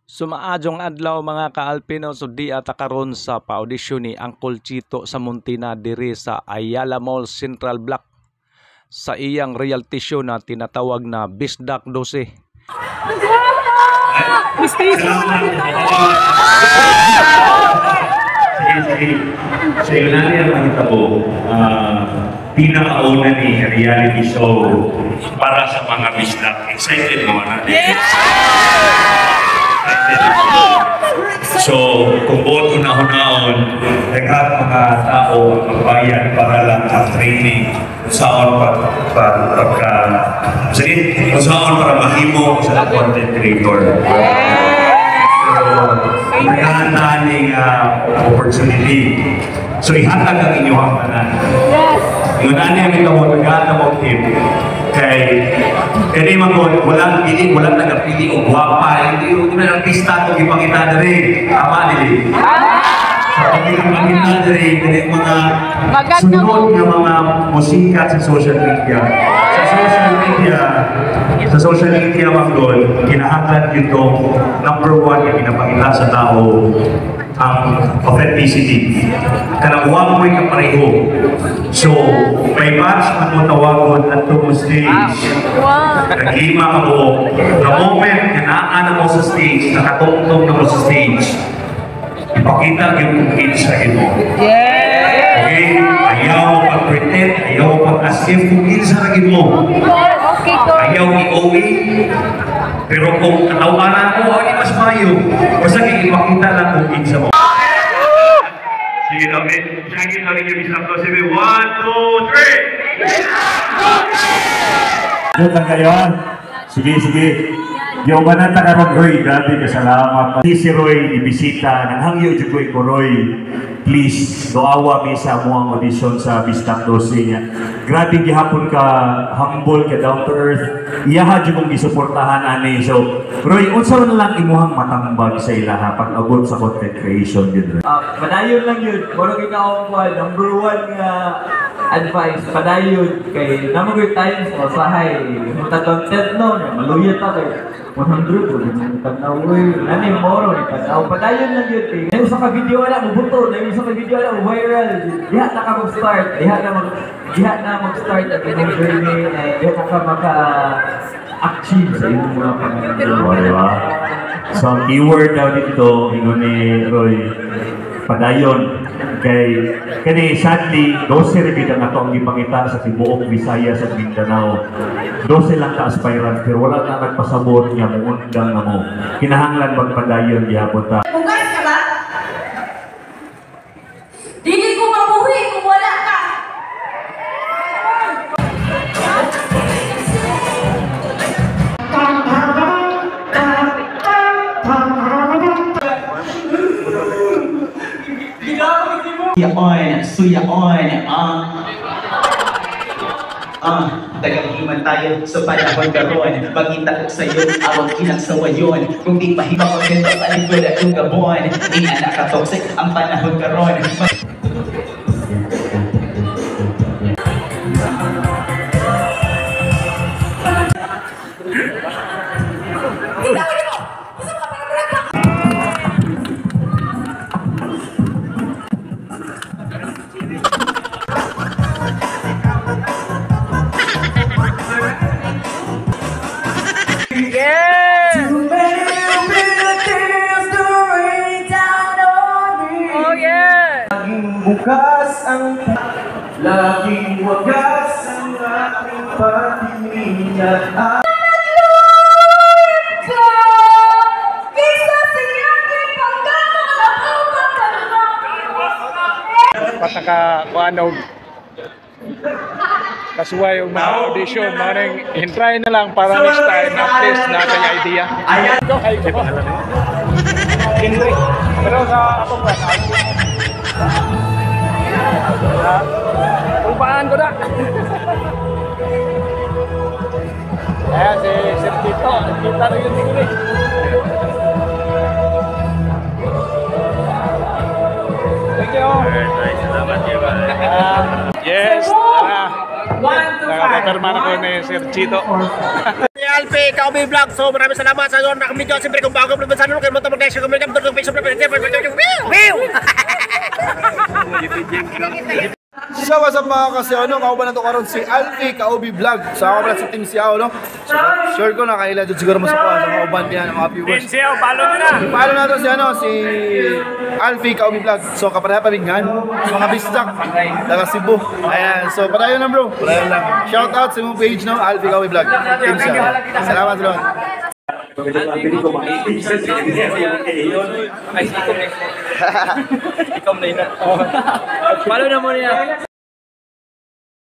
Sumaadjong adlaw mga ka-Alpino, so di ata karon sa pa-audition ni Uncle Chito sa Muntina diri sa Ayala Mall Central Block sa iyang reality show na tinatawag na Bisdak 12. So yun natin ang mahitabo, pinakauna ni reality show para sa mga bisdak. Excited mo natin? Yes! So, kung boto na hunaon, lahat mga tao magbayad para lang sa training saan para mahimo sa content creator. So, nagkakaning opportunity. So, ihatag ang inyong tanan. Yung nani ang ikaw, nagkakaning mo team. Kaya mga walang nagapili o guwapa, hindi na artista kung ipakita na rin. Tama nili. So, pag ipakita na rin, mga sunod na mga musika sa social media. Sa social media, Manggol, kinahanglan dito, number 1 na pinapakita sa tao, ang authenticity. Kanang one way ka pareho. So, may batch man mo tawagon at to stage. Naglima ka mo. The moment na naan mo sa stage, nakatungtong na mo sa stage, ipakita yung kung sa ino. Okay? Ayaw mo pag-pretend, ayaw mo pag-as if kung sa ragin mo. Ayaw i-OA. Pero kung katawanan mo, ay mas mayo. Basta ipakita lang kung kinsa mo. Sige namin. Sige namin yung isang to. Sige, 1, 2, 3! Doon lang kayo. Sige. Yung manata ka ron, Roy. Grabe ka, salamat. Si Roy, ibisita. Nanghangyo dyan ko, Roy. Please, doawa mi sa mo ang audition sa Bisdak 12 niya. Grabe gihapon ka, humble ka, down to earth. Iyaha dyan mong isuportahan ani. So, Roy, unsa na lang imuhang matambag sa ilaha pag abot sa content creation yun. Padayon lang yun. Moro kita number 1 nga advice, padayon. Kay naman yung times mo, sahay. Muta content no, maluyat ka kay 100 po. Pagnawoy, nani moro. Padayon lang yun. Ngayon sa ka-video wala, mabuto. Ngayon sa ka-video wala, viral. Diha na ka mag-start. Diha na mag-start at inyong journey. Diha na ka maka-achieve sa inyong mga pangalan. So, ang keyword daw dito, ingon ni Roy, padayon. Kaya sadly, 12 rin ang ato ang ipangita sa tibuok Visayas at Mindanao. 12 lang ka-aspirant, pero wala na nagpasabot niya mungundang na mo. Kinahanglan magpadayon gihapon ta. Bugas ka ba? Dili ko mabuhi kung wala ka! Tagagiman tayo sa panahon garon. Magkita ko sa'yo, awang kinagsawayon. Kung di mahima ko rin sa likod at yung gabon. Di na nakatoxic ang panahon garon. Bukas ang laging wagas ang aking patingin at Pataka kuano kasuway yung mga audition, maring hintay na lang para next time at least na kaya idea. Ayan ko ay pangalan mo. Henry. Pero sa akong ba Pulpaan ko na. Ayan si Sir Tito. Kita rin yung tingin. Thank you. Alright, salamat kayo. Yes, tara. 1 to 5. Nakapapirma na ko ni Sir Chito. Si Alpe. Alfie Kaubi Vlog. So maraming salamat sa inyo nakamidyo. Siyempre kung bago pa sa kayo mo tamo guys, kung may kamdor ng Facebook So what's up mga kasiyano, kauban na to karon si Alfie Kaubi Vlog. So ako pala si Team Siao, no? So sure ko nakailan dyan siguro mo sa kauban niya ng mga viewers. Team Siao, follow nyo na! Follow na to si, si Alfie Kaubi Vlog. So kapareha pamingan, mga bistak, taga Cebu. Ayan, so padayon lang bro. Padayon lang. Shout out sa mong page, no? Alfie Kaubi Vlog. Team Siao. Salamat sa lahat. Ikaw na yun. Follow na mo niya.